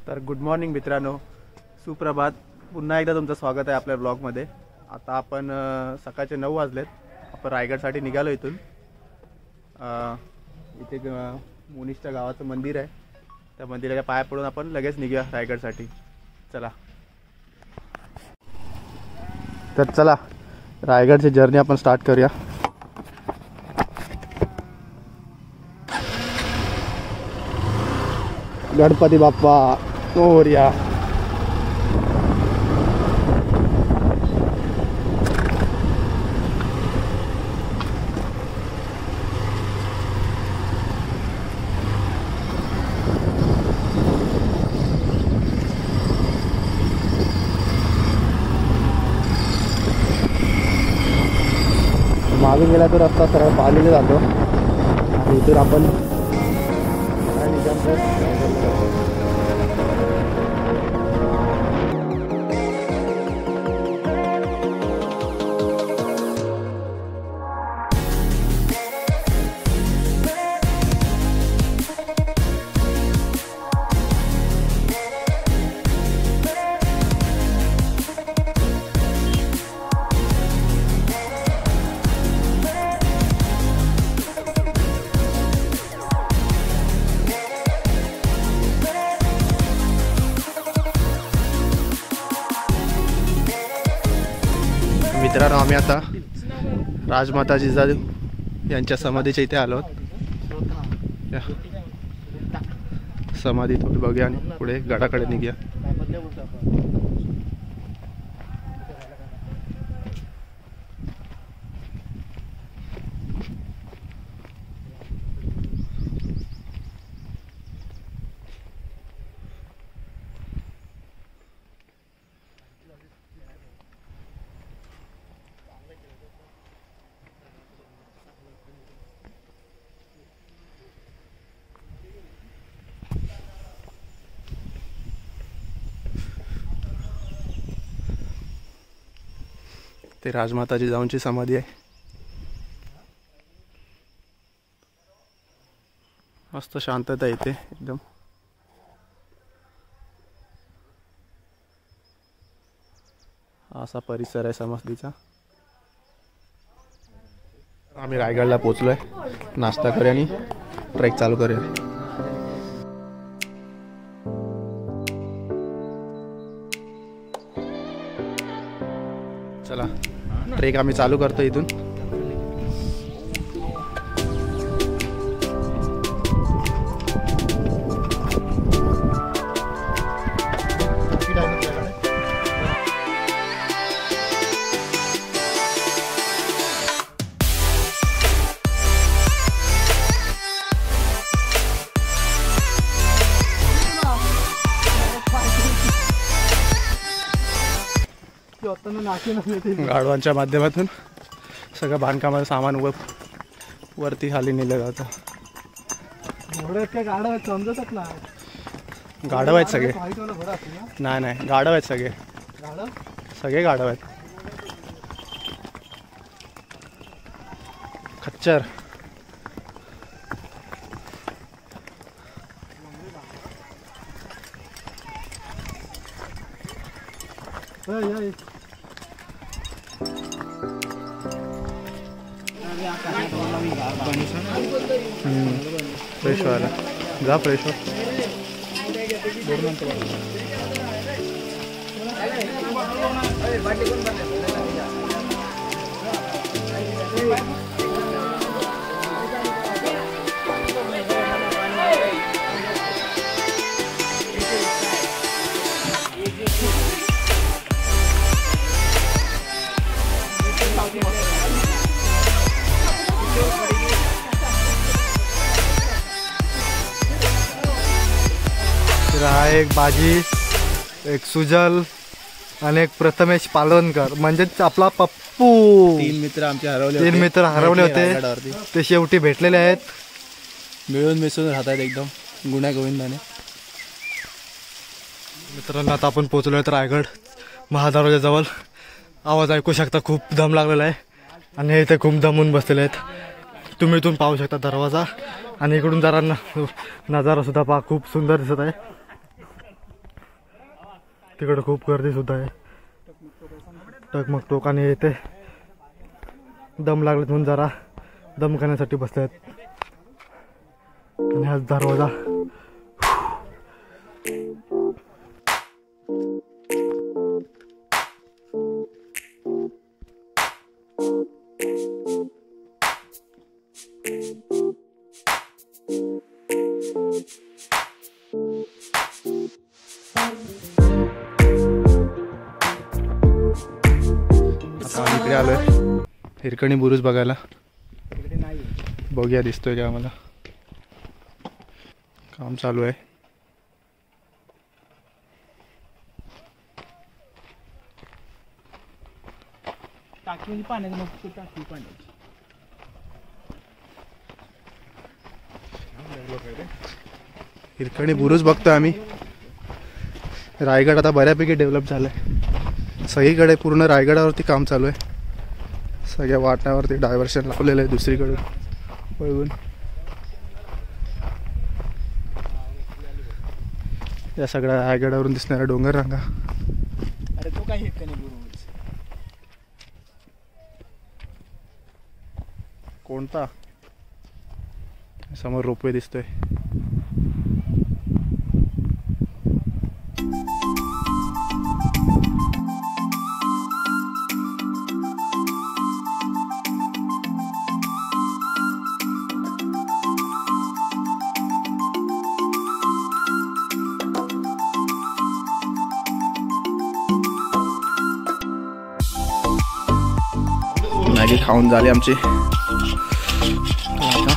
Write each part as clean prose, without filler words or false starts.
तर good morning मित्रांनो, सुप्रभात. पुन्हा एकदा तुमचं स्वागत आहे आपल्या ब्लॉगमध्ये. आता आपण सकाळचे 9 वाजलेत. आपण रायगडसाठी निघालो इथून. इथे मुनिष्ठा गावाचं मंदिर आहे, त्या मंदिराच्या पाया पडून आपण लगेच निघूया रायगडसाठी. चला तर चला रायगडची जर्नी आपण स्टार्ट करूया. गणपती बाप्पा मोरया. मागे गेला तो रस्ता सरळ पालीला जातो आणि इथून आपण मित्रांनो, आम्ही आता राजमाता जिजाऊ यांच्या समाधीच्या इथे आलो आहोत. समाधी थोडी बघूया आणि पुढे गडाकडे निघूया. ते राजमाता जिजाऊंची समाधी आहे. मस्त शांतता इथे एकदम. असा परिसर आहे समाधीचा. आम्ही रायगडला पोहोचलोय. नाश्ता करूया आणि ट्रेक चालू करूया. चला ट्रेक आम्ही चालू करतो इथून. गाढवांच्या माध्यमातून सगळं बांधकामाचं सामान वरती खाली नेलं जातं. गाढव आहेत सगळे. नाही गाढव आहेत सगळे. सगळे गाढव आहेत. खच्चर. फ्रेश व्हायला जा. फ्रेश हो. हा एक बाजी, एक सुजल आणि एक प्रथमेश पालवणकर, म्हणजेच आपला पप्पू. 3 मित्र आमचे हरवले. 3 मित्र हरवले होते, ते शेवटी भेटलेले आहेत. मिळून मिसळून राहतात एकदम गुण्या गोविंदाने. मित्रांनो, आता आपण पोहोचलो आहेत रायगड महादरवाजा जवळ. आवाज ऐकू शकता, खूप दम लागलेला आहे आणि इथे खूप दमून बसलेले आहेत. तुम्ही इथून पाहू शकता दरवाजा आणि इकडून जरा नजारा सुद्धा पहा, खूप सुंदर दिसत आहे. तिकडे खूप गर्दी सुद्धा आहे. टकमक टोकाने येते. दम लागलेत म्हणून जरा दम करण्यासाठी बसलेत. आणि हा दरवाजा इकडे आलोय हिरकणी बुरुज बघायला. बघूया दिसतोय का आम्हाला. काम चालू आहे. टाकी पाण्याची मस्त टाकी पाण्याची. हिरकणी बुरुज बघतोय आम्ही. रायगड आता बऱ्यापैकी डेव्हलप झालाय. सगळीकडे पूर्ण रायगडावरती काम चालू आहे. सगळ्या वाटावरती डायव्हर्शन लावलेलं आहे दुसरीकडून वळवून. या सगळ्या रायगडावरून दिसणाऱ्या डोंगर रांगा. अरे तो काय हिरकणी बुरुज कोणता? समोर रोपवे दिसतोय. मॅगी खाऊन झाली आमची. आता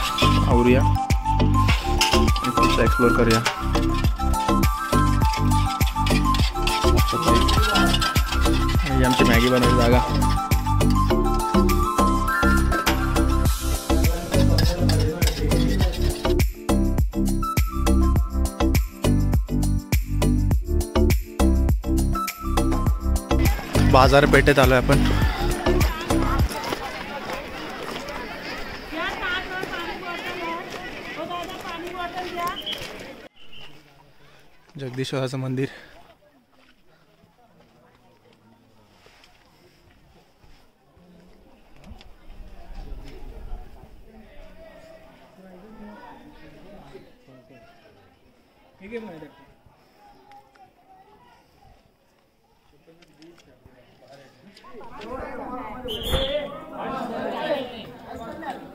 आवरूया एक्सप्लोर करूया. ही आमची मॅगी बनवायची जागा. बाजारपेठेत आलोय आपण. जगदीश्वराचं मंदिर.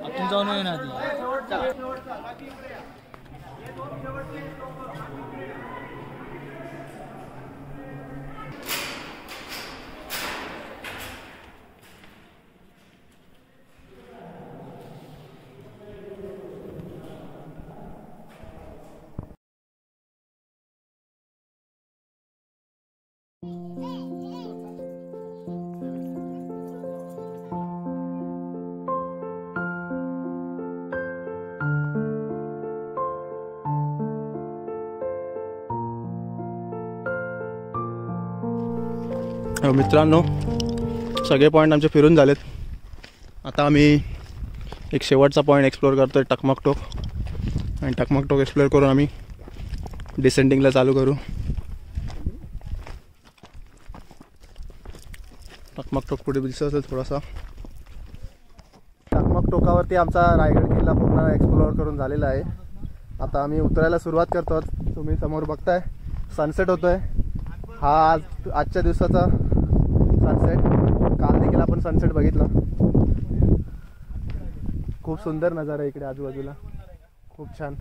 आपण जाऊन येऊ ना आधी. मित्रांनो सगळे पॉईंट आमचे फिरून झालेत. आता आम्ही एक शेवटचा पॉईंट एक्सप्लोर करतो आहे टकमक टोक. आणि टकमक टोक एक्सप्लोर करून आम्ही डिसेंडिंगला चालू करू. टकमक टोक पुढे दिसत असेल थोडासा. टकमक टोकावरती आमचा रायगड किल्ला पूर्ण एक्सप्लोर करून झालेला आहे. आता आम्ही उतरायला सुरुवात करतो. तुम्ही समोर बघताय सनसेट होतोय. हा आजच्या दिवसाचा सनसेट. काल देखील आपण सनसेट बघितला. खूप सुंदर नजारा आहे इकडे आजूबाजूला. खूप छान.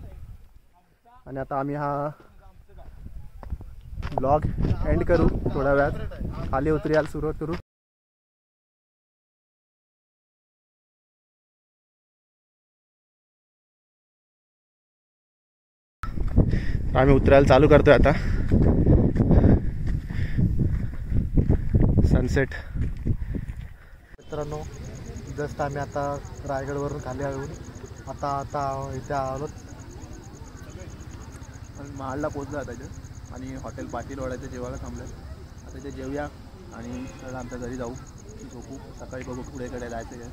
आणि आता आम्ही हा ब्लॉग एंड करू. थोड्या वेळात खाली उतरायला सुरुवात करू. आम्ही उतरायला चालू करतोय आता. सनसेट. मित्रांनो जस्ट आम्ही आता रायगडवरून खाली आलो. आता इथे आलो महाडला पोहोचलो आता आणि हॉटेल पाटील वाड्याच्या जेवायला थांबलं. आता ते जेवूया आणि आमच्या घरी जाऊ. झोपू. सकाळी बघू पुढेकडे जायचं आहे.